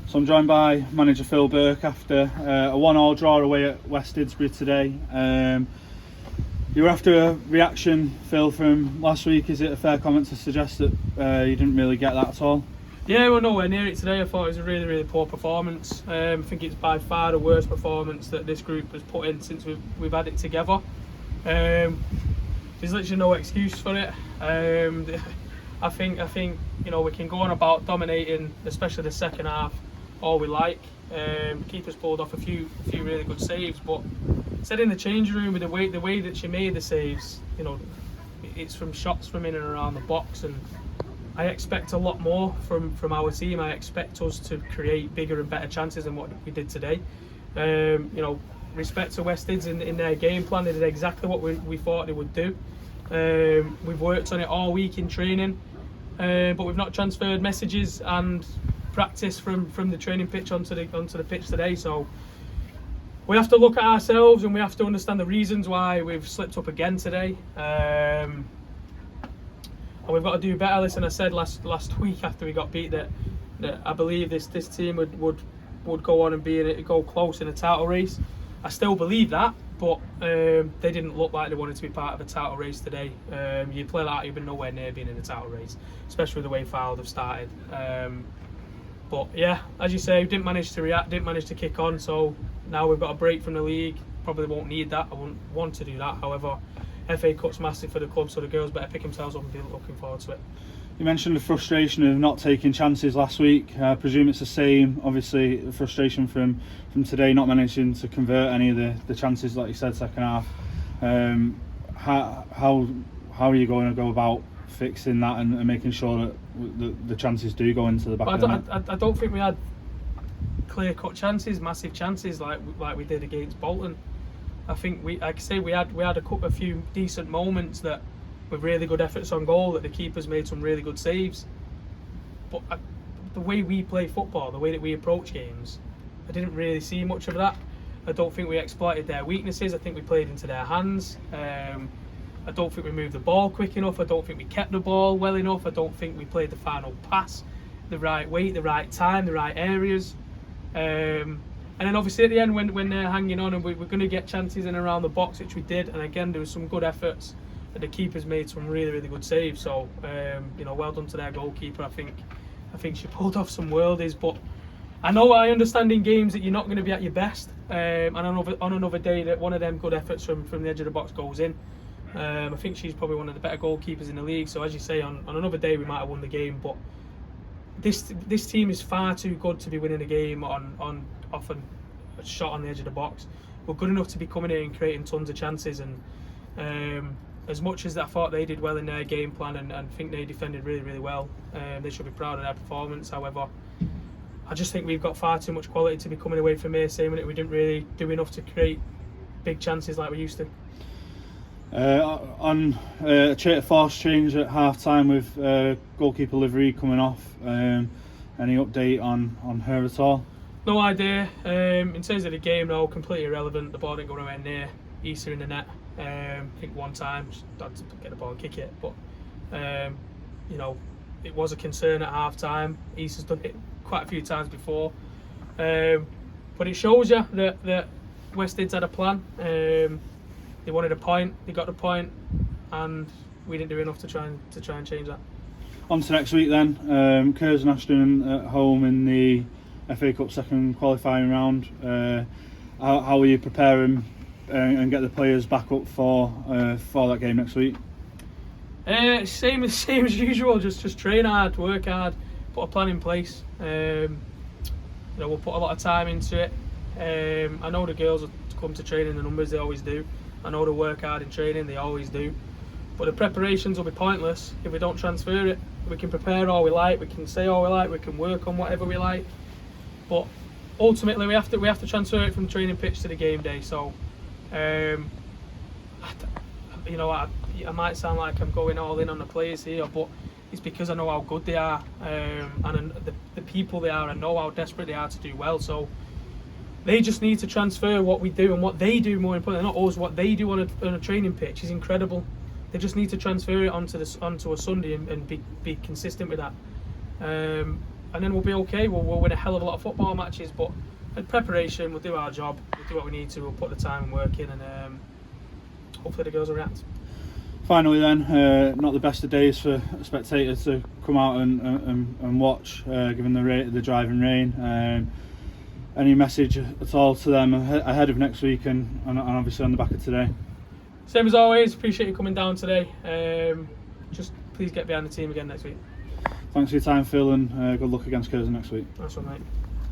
So I'm joined by manager Phil Burke after a 1-1 draw away at West Didsbury today. You were after a reaction, Phil, from last week. Is it a fair comment to suggest that you didn't really get that at all? Yeah, we're nowhere near it today. I thought it was a really poor performance. I think it's by far the worst performance that this group has put in since we've had it together. There's literally no excuse for it. I think we can go on about dominating, especially the second half, all we like. Keeper's pulled off a few really good saves, but said in the changing room with the way that she made the saves, it's from shots from in and around the box, and I expect a lot more from our team. I expect us to create bigger and better chances than what we did today. Respect to West Dids in their game plan. They did exactly what we thought they would do. We've worked on it all week in training, but we've not transferred messages and practice from the training pitch onto the pitch today. So we have to look at ourselves and we have to understand the reasons why we've slipped up again today. And we've got to do better. Listen, I said last week after we got beat that I believe this team would go on and go close in a title race. I still believe that, but they didn't look like they wanted to be part of a title race today. You play that, you've been nowhere near being in a title race, especially with the way Fylde have started. But yeah, as you say, didn't manage to react, didn't manage to kick on. So now we've got a break from the league. Probably won't need that. I wouldn't want to do that. However, FA Cup's massive for the club, so the girls better pick themselves up and be looking forward to it. You mentioned the frustration of not taking chances last week. I presume it's the same. Obviously, the frustration from today, not managing to convert any of the chances, like you said, second half. How are you going to go about fixing that and making sure that the chances do go into the back of the net? I don't think we had clear-cut chances, massive chances like we did against Bolton. I think we had a few decent moments that, with really good efforts on goal, that the keepers made some really good saves. But the way we play football, the way that we approach games, I didn't really see much of that. I don't think we exploited their weaknesses. I think we played into their hands. I don't think we moved the ball quick enough. I don't think we kept the ball well enough. I don't think we played the final pass the right way, the right time, the right areas. And then obviously at the end, when they're hanging on and we're going to get chances in and around the box, which we did. And again, there was some good efforts. The keepers made some really good saves. So well done to their goalkeeper. I think she pulled off some worldies. But I understand in games that you're not going to be at your best. And on another day that one of them good efforts from the edge of the box goes in. I think she's probably one of the better goalkeepers in the league. So as you say, on another day we might have won the game, but this team is far too good to be winning a game on often a shot on the edge of the box. We're good enough to be coming in and creating tons of chances, and as much as I thought they did well in their game plan and think they defended really well, they should be proud of their performance. However, I just think we've got far too much quality to be coming away from here saying that we didn't really do enough to create big chances like we used to. On a force change at half time with goalkeeper livery coming off, any update on her at all? No idea. In terms of the game, though, completely irrelevant. The ball didn't go anywhere near Issa in the net. I think one time she had to get the ball and kick it, but it was a concern at half time. Issa's done it quite a few times before, but it shows you that West Dids had a plan. They wanted a point, they got the point, and we didn't do enough to try and change that. On to next week then. Curzon and Ashton at home in the FA Cup second qualifying round. How will you prepare them and get the players back up for that game next week? Same as usual. Just train hard, work hard, put a plan in place. We'll put a lot of time into it. I know the girls will come to training the numbers, they always do. I know they work hard in training, they always do. But the preparations will be pointless if we don't transfer it. We can prepare all we like, we can say all we like, we can work on whatever we like. But ultimately we have to transfer it from the training pitch to the game day. So I might sound like I'm going all in on the players here, but it's because I know how good they are, and the people they are. I know how desperate they are to do well. So they just need to transfer what we do and what they do, more importantly, not us, what they do on a training pitch is incredible. They just need to transfer it onto a Sunday and be consistent with that. we'll be okay. We'll win a hell of a lot of football matches, but in preparation, we'll do our job. We'll do what we need to. We'll put the time and work in, and hopefully the girls will react. Finally then, not the best of days for spectators to come out and watch, given the driving rain. Any message at all to them ahead of next week and obviously on the back of today? Same as always, appreciate you coming down today. Just please get behind the team again next week. Thanks for your time, Phil, and good luck against Curzon next week. That's one, mate.